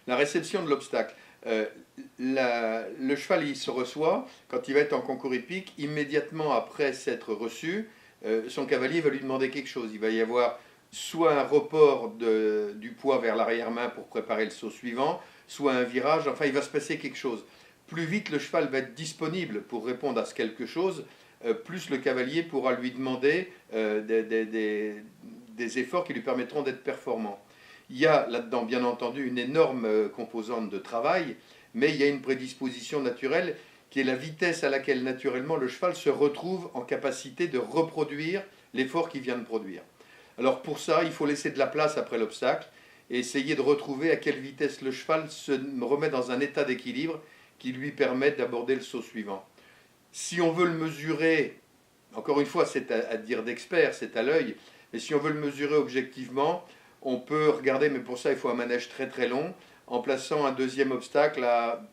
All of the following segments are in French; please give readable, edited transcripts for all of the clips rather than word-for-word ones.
La réception de l'obstacle. Le cheval, il se reçoit, quand il va être en concours hippique, immédiatement après s'être reçu, son cavalier va lui demander quelque chose. Il va y avoir soit un report du poids vers l'arrière-main pour préparer le saut suivant, soit un virage, enfin il va se passer quelque chose. Plus vite le cheval va être disponible pour répondre à ce quelque chose, plus le cavalier pourra lui demander des efforts qui lui permettront d'être performant. Il y a là-dedans, bien entendu, une énorme composante de travail, mais il y a une prédisposition naturelle qui est la vitesse à laquelle naturellement le cheval se retrouve en capacité de reproduire l'effort qu'il vient de produire. Alors pour ça, il faut laisser de la place après l'obstacle et essayer de retrouver à quelle vitesse le cheval se remet dans un état d'équilibre qui lui permette d'aborder le saut suivant. Si on veut le mesurer, encore une fois, c'est à dire d'expert, c'est à l'œil, mais si on veut le mesurer objectivement, on peut regarder, mais pour ça il faut un manège très très long, en plaçant un deuxième obstacle à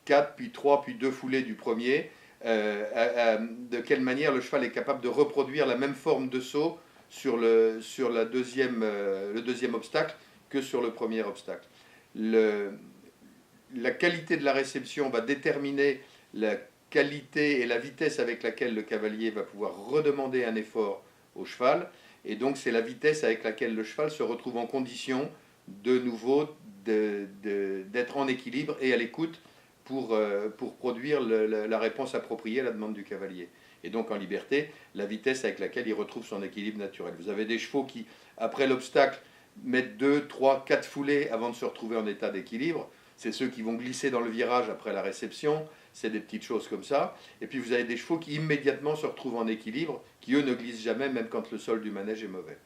4, puis 3, puis 2 foulées du premier, de quelle manière le cheval est capable de reproduire la même forme de saut sur le deuxième obstacle que sur le premier obstacle. La qualité de la réception va déterminer la qualité et la vitesse avec laquelle le cavalier va pouvoir redemander un effort au cheval, et donc c'est la vitesse avec laquelle le cheval se retrouve en condition de nouveau d'être en équilibre et à l'écoute pour produire la réponse appropriée à la demande du cavalier. Et donc en liberté, la vitesse avec laquelle il retrouve son équilibre naturel. Vous avez des chevaux qui, après l'obstacle, mettent 2, 3, 4 foulées avant de se retrouver en état d'équilibre. C'est ceux qui vont glisser dans le virage après la réception, c'est des petites choses comme ça. Et puis vous avez des chevaux qui immédiatement se retrouvent en équilibre, qui eux ne glissent jamais, même quand le sol du manège est mauvais.